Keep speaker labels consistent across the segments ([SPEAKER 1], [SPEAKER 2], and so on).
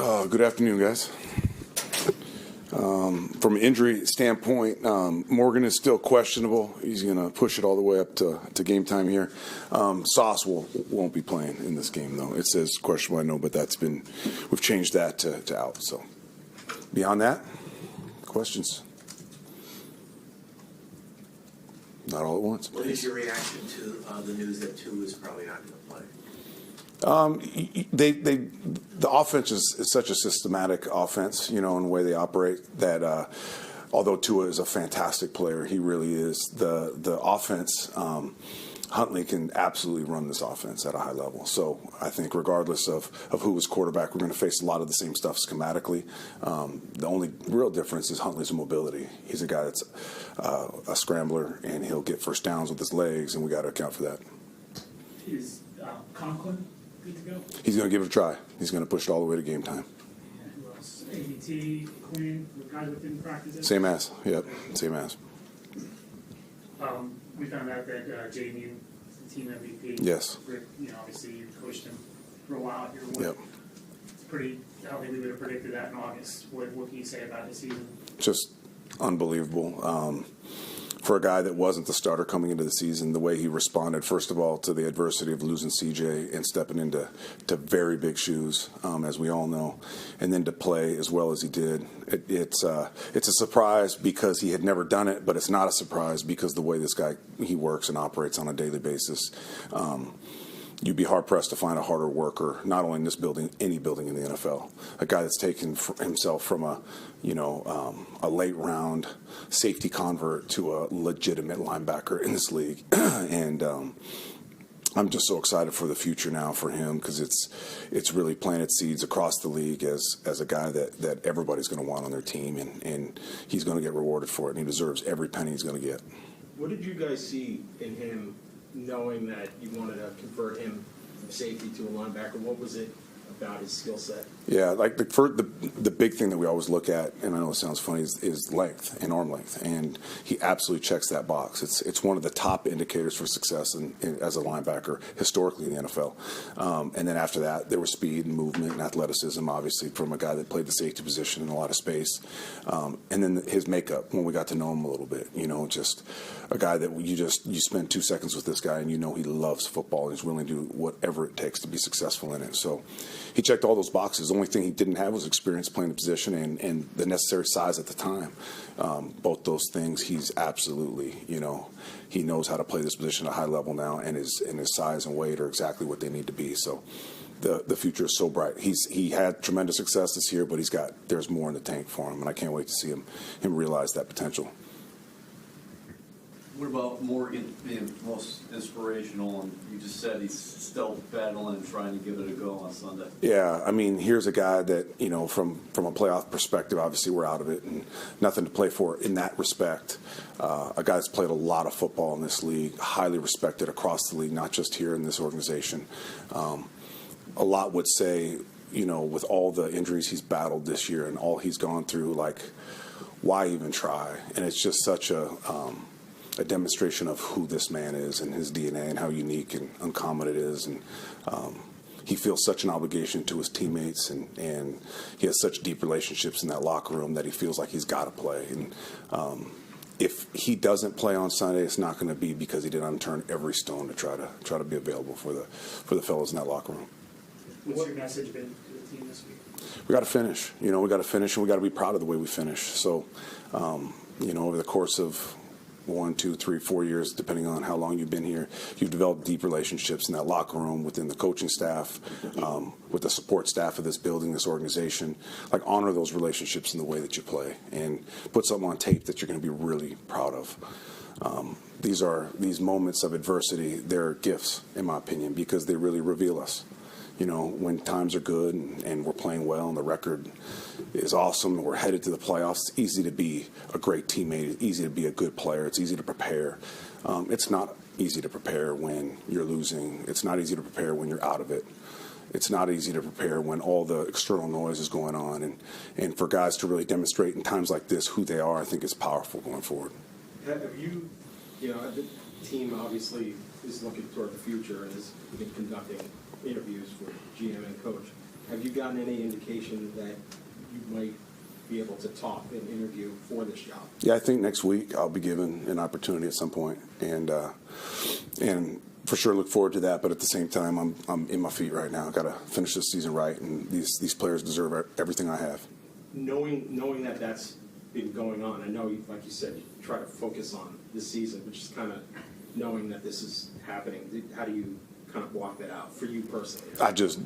[SPEAKER 1] Good afternoon, guys. From an injury standpoint, Morgan is still questionable. He's going to push it all the way up to game time here. Sauce won't be playing in this game, though. It says questionable, I know, but we've changed that to out. So beyond that, questions? Not all at once.
[SPEAKER 2] What is your reaction to the news that Tua is probably not going to play?
[SPEAKER 1] The offense is such a systematic offense, in the way they operate that although Tua is a fantastic player, he really is. The offense, Huntley can absolutely run this offense at a high level. So I think regardless of who is quarterback, we're going to face a lot of the same stuff schematically. The only real difference is Huntley's mobility. He's a guy that's a scrambler, and he'll get first downs with his legs, and we got to account for that.
[SPEAKER 3] Is Conklin good to go?
[SPEAKER 1] He's going to give it a try. He's going to push it all the way to game time.
[SPEAKER 3] And who else? ABT, Quinn, the guys that didn't practice it?
[SPEAKER 1] Same as. Yep, same as.
[SPEAKER 3] We found out that Jamie is the team MVP.
[SPEAKER 1] Yes.
[SPEAKER 3] Rick, obviously you coached him for a while here.
[SPEAKER 1] Yep.
[SPEAKER 3] It's pretty. I don't think we would have predicted that in August. What can you say about his season?
[SPEAKER 1] Just unbelievable. For a guy that wasn't the starter coming into the season, the way he responded, first of all, to the adversity of losing CJ and stepping into very big shoes, as we all know, and then to play as well as he did. It's a surprise because he had never done it, but it's not a surprise because the way this guy, he works and operates on a daily basis. You'd be hard-pressed to find a harder worker, not only in this building, any building in the NFL. A guy that's taken himself from a late-round safety convert to a legitimate linebacker in this league. And I'm just so excited for the future now for him because it's really planted seeds across the league as a guy that everybody's going to want on their team, and he's going to get rewarded for it, and he deserves every penny he's going to get.
[SPEAKER 4] What did you guys see in him, knowing that you wanted to convert him from safety to a linebacker? What was it about his skill set?
[SPEAKER 1] Yeah, like the big thing that we always look at, and I know it sounds funny, is length and arm length, and he absolutely checks that box. It's one of the top indicators for success as a linebacker historically in the NFL. And then after that, there was speed and movement and athleticism, obviously, from a guy that played the safety position in a lot of space. And then his makeup, when we got to know him a little bit, just a guy that you spend 2 seconds with this guy and he loves football and he's willing to do whatever it takes to be successful in it. So he checked all those boxes. The only thing he didn't have was experience playing the position and the necessary size at the time. Both those things, he's absolutely, he knows how to play this position at a high level now, and his size and weight are exactly what they need to be. So the future is so bright. He had tremendous success this year, but there's more in the tank for him, and I can't wait to see him realize that potential.
[SPEAKER 5] What about Morgan being most inspirational? And you just said he's still battling and trying to give it a go on Sunday.
[SPEAKER 1] Yeah, I mean, here's a guy that, from a playoff perspective, obviously we're out of it and nothing to play for in that respect. A guy that's played a lot of football in this league, highly respected across the league, not just here in this organization. A lot would say, with all the injuries he's battled this year and all he's gone through, like, why even try? And it's just such a demonstration of who this man is and his DNA and how unique and uncommon it is. And he feels such an obligation to his teammates, and he has such deep relationships in that locker room that he feels like he's got to play. And if he doesn't play on Sunday, it's not going to be because he didn't turn every stone to try to be available for the fellas in that locker room.
[SPEAKER 3] What's your message been to the team this week?
[SPEAKER 1] We got to finish. We got to finish, and we got to be proud of the way we finish. So, over the course of 1, 2, 3, 4 years, depending on how long you've been here, you've developed deep relationships in that locker room, within the coaching staff, with the support staff of this building, this organization. Like, honor those relationships in the way that you play and put something on tape that you're going to be really proud of. These moments of adversity, they're gifts, in my opinion, because they really reveal us. When times are good and we're playing well and the record is awesome and we're headed to the playoffs, it's easy to be a great teammate. It's easy to be a good player. It's easy to prepare. It's not easy to prepare when you're losing. It's not easy to prepare when you're out of it. It's not easy to prepare when all the external noise is going on. And for guys to really demonstrate in times like this who they are, I think is powerful going forward.
[SPEAKER 4] Have you, the team obviously is looking toward the future and has been conducting interviews with GM and coach. Have you gotten any indication that you might be able to talk and interview for this job?
[SPEAKER 1] Yeah, I think next week I'll be given an opportunity at some point, and for sure look forward to that. But at the same time, I'm in my feet right now. I got to finish this season right, and these players deserve everything I have.
[SPEAKER 4] Knowing that that's been going on, I know, like you said, you try to focus on this season, which is kind of knowing that this is happening. How do you kind of block that out for you personally?
[SPEAKER 1] I just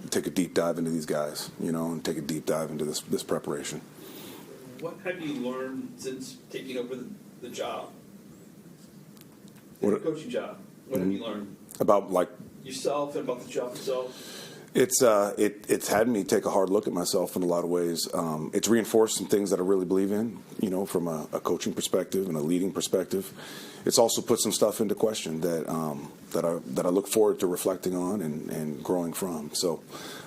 [SPEAKER 1] take a deep dive into these guys, and take a deep dive into this preparation.
[SPEAKER 6] What have you learned since taking over the job?
[SPEAKER 1] What-
[SPEAKER 6] The coaching job. What have you learned?
[SPEAKER 1] About
[SPEAKER 6] Yourself and about the job itself?
[SPEAKER 1] It's had me take a hard look at myself in a lot of ways. It's reinforced some things that I really believe in, from a coaching perspective and a leading perspective. It's also put some stuff into question that I look forward to reflecting on and growing from. So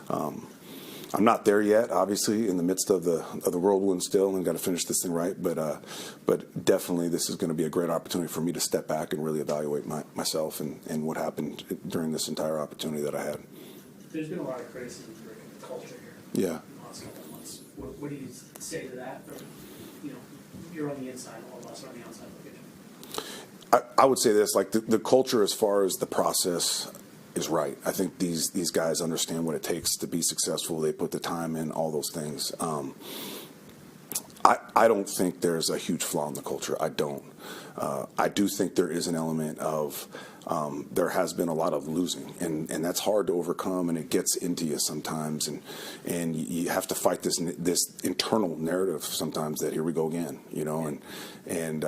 [SPEAKER 1] I'm not there yet, obviously, in the midst of the whirlwind still, and got to finish this thing right. But definitely, this is going to be a great opportunity for me to step back and really evaluate myself and what happened during this entire opportunity that I had.
[SPEAKER 3] There's been a lot of criticism for the culture here.
[SPEAKER 1] Yeah.
[SPEAKER 3] In the last couple of months. What do you say to that? Or, you're on the inside, all of us are on the outside looking.
[SPEAKER 1] I would say this, the culture as far as the process is right. I think these guys understand what it takes to be successful. They put the time in, all those things. I don't think there's a huge flaw in the culture. I don't. I do think there is an element of there has been a lot of losing, and that's hard to overcome, and it gets into you sometimes, and you have to fight this internal narrative sometimes that here we go again, and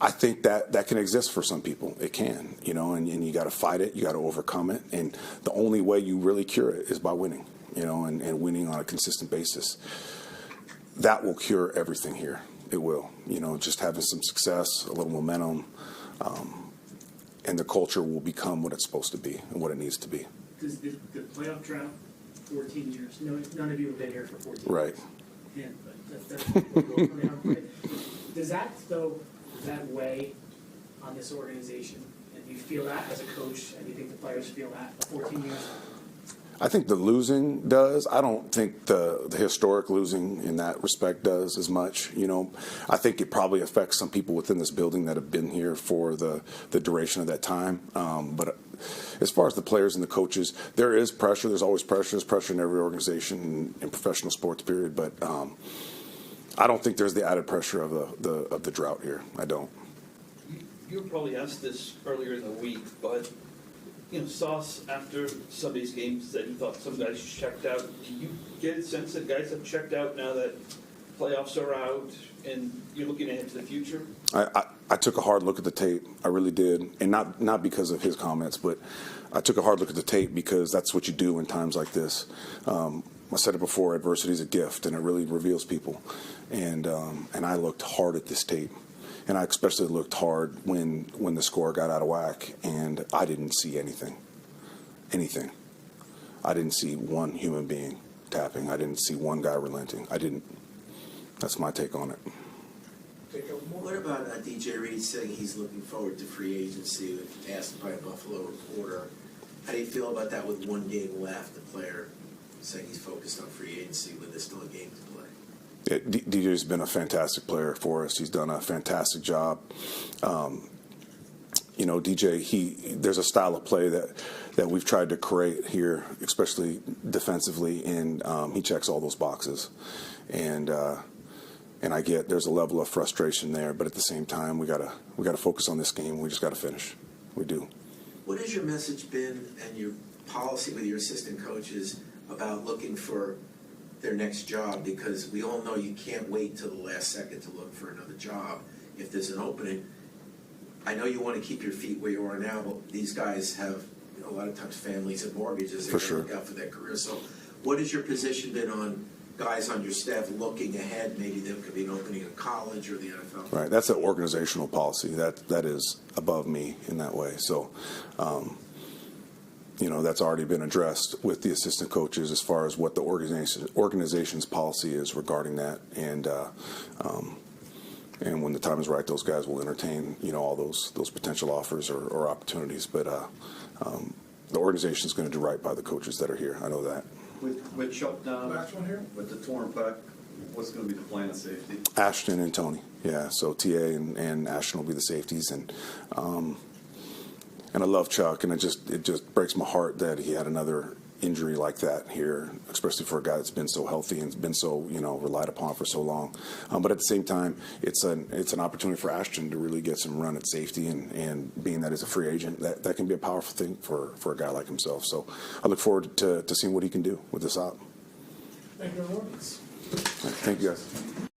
[SPEAKER 1] I think that can exist for some people. It can, and you got to fight it, you got to overcome it, and the only way you really cure it is by winning, and winning on a consistent basis. That will cure everything here. It will, just having some success, a little momentum, and the culture will become what it's supposed to be and what it needs to be.
[SPEAKER 3] Does the playoff drought, 14 years, none of you have been here for 14
[SPEAKER 1] Right.
[SPEAKER 3] years. Yeah, but that's does that weigh on this organization? And do you feel that as a coach, and do you think the players feel that 14 years?
[SPEAKER 1] I think the losing does. I don't think the historic losing in that respect does as much. I think it probably affects some people within this building that have been here for the duration of that time. But as far as the players and the coaches, there is pressure. There's always pressure. There's pressure in every organization in professional sports, period. But I don't think there's the added pressure of the drought here. I don't.
[SPEAKER 6] You were probably asked this earlier in the week, but Sauce, after Sunday's game, said he thought some guys checked out. Do you get a sense that guys have checked out now that playoffs are out and you're looking ahead to the future?
[SPEAKER 1] I took a hard look at the tape. I really did. And not because of his comments, but I took a hard look at the tape because that's what you do in times like this. I said it before, adversity is a gift, and it really reveals people. And I looked hard at this tape. And I especially looked hard when the score got out of whack, and I didn't see anything. I didn't see one human being tapping. I didn't see one guy relenting. I didn't. That's my take on it.
[SPEAKER 2] What about DJ Reed saying he's looking forward to free agency, asked by a Buffalo reporter? How do you feel about that with one game left, the player saying he's focused on free agency when there's still a game to play?
[SPEAKER 1] DJ's been a fantastic player for us. He's done a fantastic job. DJ, there's a style of play that we've tried to create here, especially defensively, and he checks all those boxes. And I get there's a level of frustration there, but at the same time, we gotta focus on this game. We just gotta finish. We do.
[SPEAKER 2] What has your message been and your policy with your assistant coaches about looking for their next job? Because we all know you can't wait till the last second to look for another job if there's an opening. I know you want to keep your feet where you are now, but these guys have a lot of times families and mortgages. They're going to look out for their career. So what has your position been on guys on your staff looking ahead? Maybe there could be an opening in college or the NFL.
[SPEAKER 1] Right. That's an organizational policy. That is above me in that way. So that's already been addressed with the assistant coaches as far as what the organization's policy is regarding that. And when the time is right, those guys will entertain, all those potential offers or opportunities. But the organization is going to do right by the coaches that are here. I know that.
[SPEAKER 5] With Chuck down, with the torn pec, what's going to be the plan of safety?
[SPEAKER 1] Ashton and Tony, yeah. So TA and Ashton will be the safeties, and I love Chuck, and it just breaks my heart that he had another injury like that here, especially for a guy that's been so healthy and been so relied upon for so long. But at the same time, it's an opportunity for Ashton to really get some run at safety, and being that he's a free agent, that can be a powerful thing for a guy like himself. So I look forward to seeing what he can do with this op.
[SPEAKER 3] Thank you, everyone.
[SPEAKER 1] Thank you, guys.